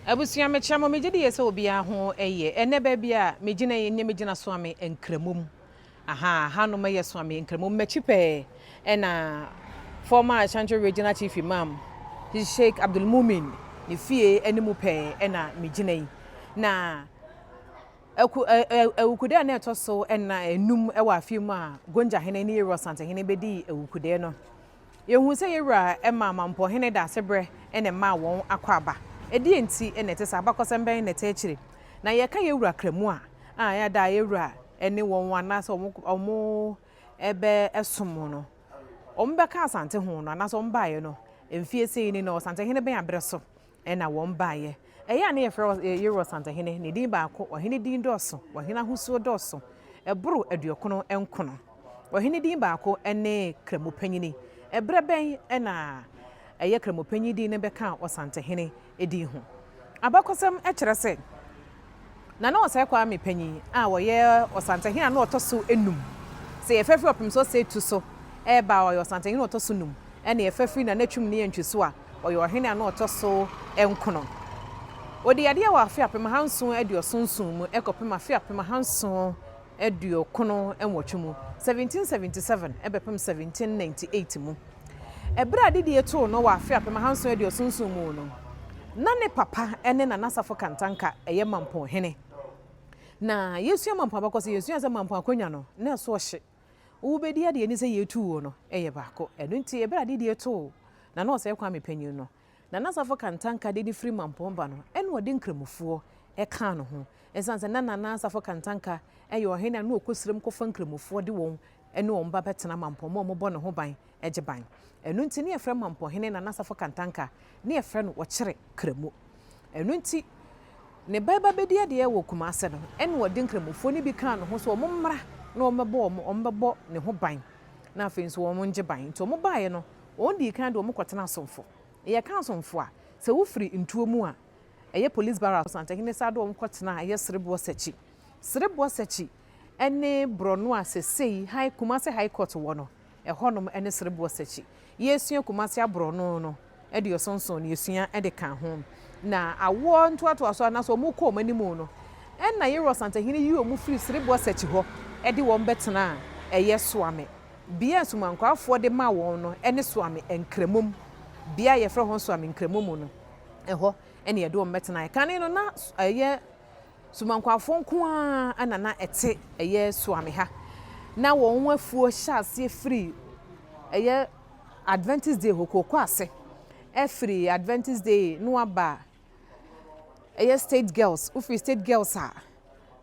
Abusia me chamo me gidi yese obi a ho eye ene ba bia me gina ye ne me gina so ame enkramum aha ha no me yeso ame enkramum mechipe ena former Ashanti regional chief imam Sheikh Abdul Mumin ni fie enimu pe ena me gina yi na ewukude na etoso ena enum ewa afimu a gonja hene ni yero sante hene bedi ewukude no yehu se yewura ema mampo hene da sebre ene ma won akwaba edi enti ene te sa abakosemben ne te akire na ye ka yewura Kramo a ya da yewura ene won wana so omo ebe esomo no ombe ka asante ho no anaso mbaye no emfie sei ni no asante hene ben abreso ena won baye eya na ye fro yewura asante hene ne din ba ko ohene din doso ohene ahusuo doso eburu aduokono enkono ohene din ba ko ene Kramo panyini ebre ben ena eye Kramo panyi din ne beka osante hene edi ho abakosem ekere se na osai kwa me panyi a wo ye osante hene na otoso enum se ye fefi opim so se tu so e ba wo osante hene otoso num ena ye fefi na natwum ne ntwiso a wo ye ohene na otoso enkono odi ade wa afi apem hanso aduosonson mu ekopem afi apem hanso aduokono enwotwemu 1777 ebepem 1798 mu ebra didi eto no wa afi apem hanso aduosonson mu no na ne papa ene na nasafo kantanka eye mampo hene na yesu mampo abakoso yesu ase mampo akonya no na so hye wo bedi ade ni se yetu wo no eye baako enu nti ebra didi eto na na osai kwa mepanyin no na nasafo kantanka didi free mampo mba no ene odi nkramofo eka no ho esanse na nasafo kantanka eye ohene na okosirem kofa nkramofo de won ene won ba betena mampo mo bo ne ho ban eje ban enu nti ne efra mampo hene na nasafo kantanka ne efra no wo kire Kramo enu nti ne baba bedi ade wo Kumase no ene wodi nkramofo ne bi kan no ho so omommra na ombebo ne ho ban na afenso wo nje ban to mo baaye no ondi kan de omkotena asomfo ye kan asomfo a se wo firi ntuo mu a eye police barracks sante hene sa de omkotena eye serebo sachi ene brono a sesei high Kumase high court wo no ehonom ene serebo sachi yesua Kumase abrono no e de osonson ne yesua e de kan ho na awo ntoato aso anaso mu ko manimu no en na yero sante hene yi omu free serebo sachi ho e de won betena eye soame bia sumankwafo de ma won no ene soame enkramom bia ye frɛ ho soame enkramom no eho ene ye de won betena e kan no na eye sumankwafo nko a anana ete eye soame ha na won wafuo hyase free eye Adventist Day hokoko ase free Adventist Day no aba eye state girls free state girls a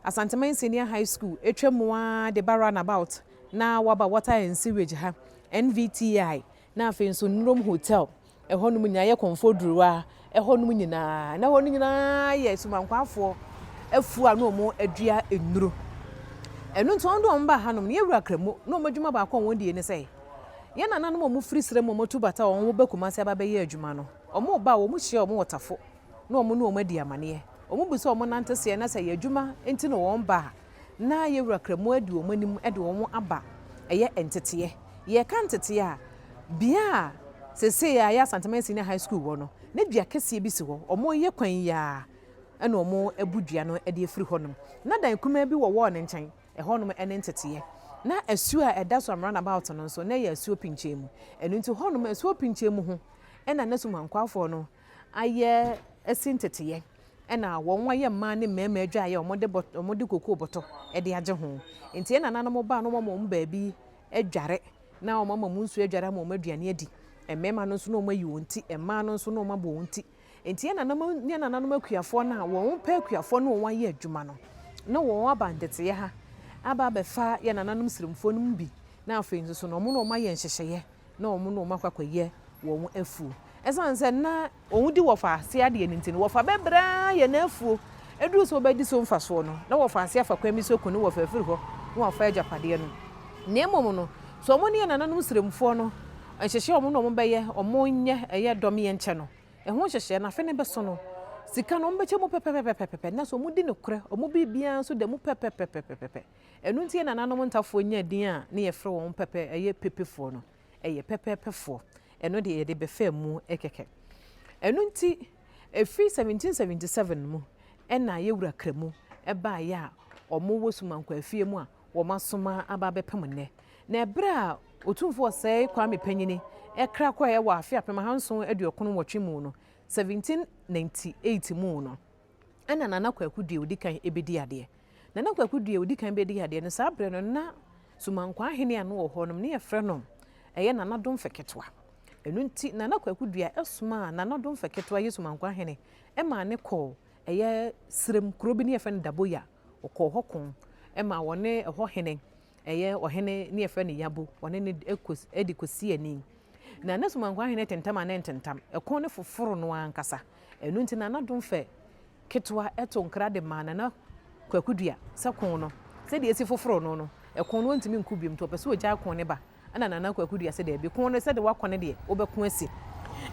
Asante Senior High School etwamua de baran about na waba water and sewage ha NVTI na afenso Nrom Hotel ehonum nyaye komfodruwa ehonum nyina na honu nyina ye sumankwafo afu a no mo adua enuro enu nto ndo mba hanom ne yewura Kramo no modwuma ba akon won die ne sei ye nananom mo firi sere mo motu bata won wo ba Kumase aba be ye adwuma no omo ba wo mo hye omo wotafo no omo no omo adi amane omo bu so omo nantese na sei adwuma enti no won ba na yewura Kramo adi omo anim ede won aba eye entete ye kan tete a bia sese ya Asante Senior High School wo no ne dua kese bi si ho omo ye kwan ya ena omo abudua no ede afiri honom na dan kuma bi wo ne nkyɛn honom ene ntete na asu a eda so amran about no so na ye asu pinchemu enu nti honom asu pinchemu ho ena na sumankwafo no aye asintete ena won waye ma ne mema adwa aye omode koko boto ede age ho nti ena nanom ba no mo baabi adware na o mama munsu adware ma o maduane adi emema no so no mayi wonti emma no so no mabo wonti nti ena nanom akuafo na won pa akuafo no won aye adwuma no na won abandete ha aba befa ye nananom siremfo num bi na afenso so no mo no ma ye nhyehye na omo no ma kwakwaye won afu esanse na onwudi wofa ase ade ne ntini wofa bebra ye na afu edu so bedi so mfaso no na wofa ase afa kwami so kunu wofa afiri ho na wofa ajapade no ne momo no so omo ne nananom siremfo no nhyehye omo no mo beye omo nye eye dom ye nche no eho nhyehye na afene beso no sika no mbeche mo pepepepepepe na so mudi nokre omo bibia so de mo pepepepepepe enu ntie na nanom ntafo nya din a ne ye frɛ won pepe eye pepefo no eye pepepefo enu de ye de befa mu ekeke enu nti Free 1777 mu na yewura Kramo eba ya omo wo sumankwa afie mu a wo masoma aba bepem ne na ebra Otumfou sei Kwame panyini ekra kwa ye wa afia pema hanson aduokon wotwe mu no 1798 mu no ana nana kwakudie odikan ebedi ade nana kwakudie odikan bedi ade no sa bre no na sumankwa ahene ano wo honom ne yefre no eye nana dom feketwa enu nti nana kwakudie esuma nana dom feketwa yesumankwa ahene ema ne ko eye srem krobi ne yefre daboya okọ hokon ema wone ho hene eye ohene ne yefre ne yabo wone ne edikosi ani na nasumankwa ahene tentama na tentam ekon ne foforo no ankasa enu nti nana dom fe ketwa eto nkra de manana kwakudua sakon no se de esi foforo no no ekon no ntimi nkubiam to pese ogya akon ne ba ana nana kwakudua se de bi kon no se de wakon de obekon asi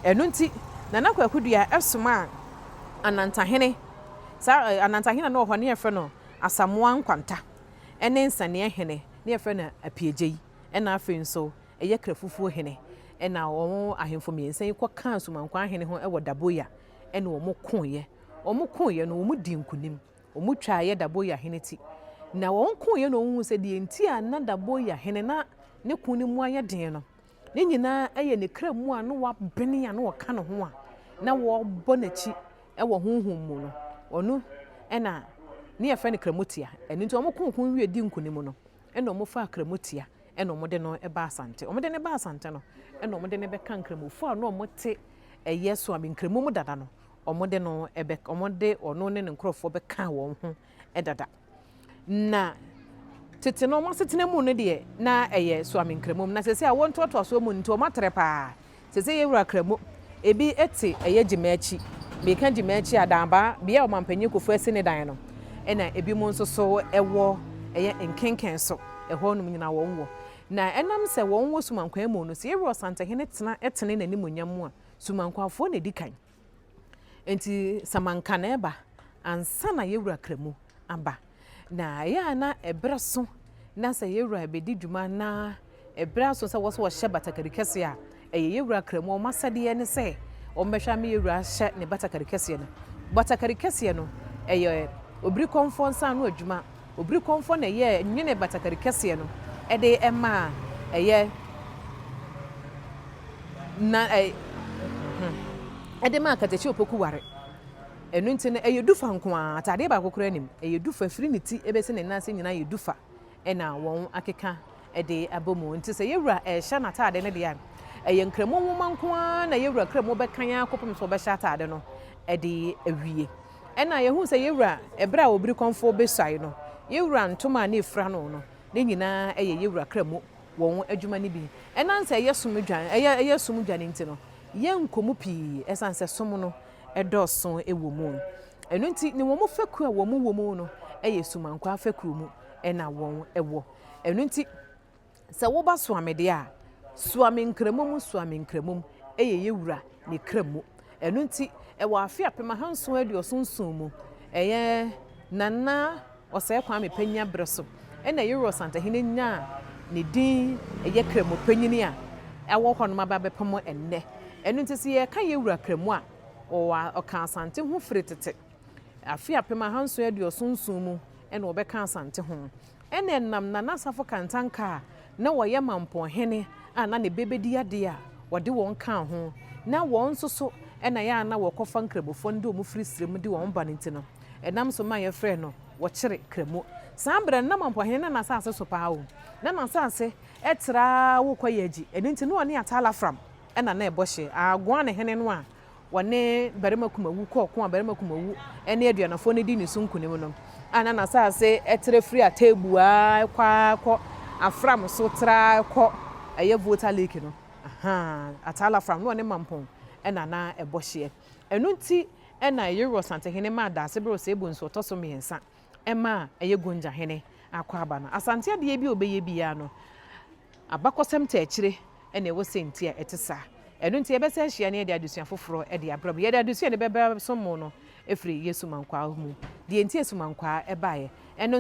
enu nti nana kwakudua esoma anantahene sa anantahene no ho ne yefre no asamoa nkwanta ene nsane hene ne yefre na apiejei ena afi nso eye krafufuo hene ena wo ahemfo miensan yi kwaka sumankwa hene ho ewo daboya ena wo koye no wo di nkunim wo twaye daboya hene ti na wo koye no wo se de enti a na daboya hene na ne kunimu aye den no ne nyina eye ne kramu a no wa bene a no wo ka no ho a na wo bonachi ewo honhom mu no onu ena ne yefre ne kramotia eni nti wo konkon wie di nkunim no ena wo fa kramotia ena wo de no eba asante wo de ne ba asante no ena wo de ne be kan kramofo a no wo te yeso am nkramo mu dada no omode no ebe omode ono ne nkrofo be kan won ho edada na tete no mo setena mu no de na so am nkramo na sese a won toto so mu nti o matrepa sese ye wura Kramo ebi eti gimachi be kan gimachi adamba bia o mampanyi kofu asine dan no ena ebi mo nso so ewo nkenken so eho no nyina won wo na enam se won wo sumankwa mu no se ye wura santahene tena etene nanimonyam mu a sumankwafo na dikan enti samanka na eba ansa na yewura Kramo aba na ya na ebraso na se yewura bedi dwuma na ebraso se wo hye batakari kese a yewura Kramo masade ne se o mehwa me yewura hye ne batakari kese no obiri konfo nsa no adwuma obiri konfo na nwene batakari kese no ede ema na ede ma katechi opoku ware enu nti na dufa nko atade ba kokora nim dufa firi ne ti ebese ne nase nyina dufa ena won akeka ede abomu nti se yewura hye na atade ne de ya nkramo nwoma nko na yewura Kramo be kan akopem so be hye atade no ede awie ena yehu se yewura ebra obiri konfo be sai no yewura ntoma na efra no no ne nyina yewura Kramo won adwuma ne bi ena nse sumdwan nti no yenkomu pi esanse som no edoso ewomu enu nti ne womu faku a womu no sumankwa faku mu ena won ewo enu nti se wo ba soamede a soame nkramom yewura ne Kramo enu nti ewo afia pema hanso adiosunsun mu nana oseye Kwame panya breso ena yewura santahene nya ne din Kramo panyini a ewo hono maba bepemo enne enu nti se ye ka yewura Kramo a o ka asante ho fritete afia pema hanso adiosunsun mu ena obeka asante ho ena nam na nasafo kantanka na woye mampo hene ana ne bebedi ade a wode won kan ho na won soso ena ya na wokofa nkramofo ndo mu firi srem de won ba nti no enam so ma ye frɛ no wo kyere Kramo sambra na mampo hene na asase so paa wo na na asase etra wo kwayaji eni nti no one atala fram ena na ebɔhye agwa ne hene no a wone barima kumawu ko barima kumawu ene aduanafo ne di ne sunkunim no ana na asase etre free atebu a kwa afram so tra ko voter leak no atala fram no one mampon ena na ebɔhye enu nti ena yewura santahene ma da sebro se ebunso toso miensa ema gonja hene akwa aba no asante ade bi obeye bia no abakosem ta akire ena ewo senti a etesa enu nti ebese ahia ne de adusua foforo e de abram ye de adusua ne bebe somo no efri yesumankwa mu de enti yesumankwa ebaye enu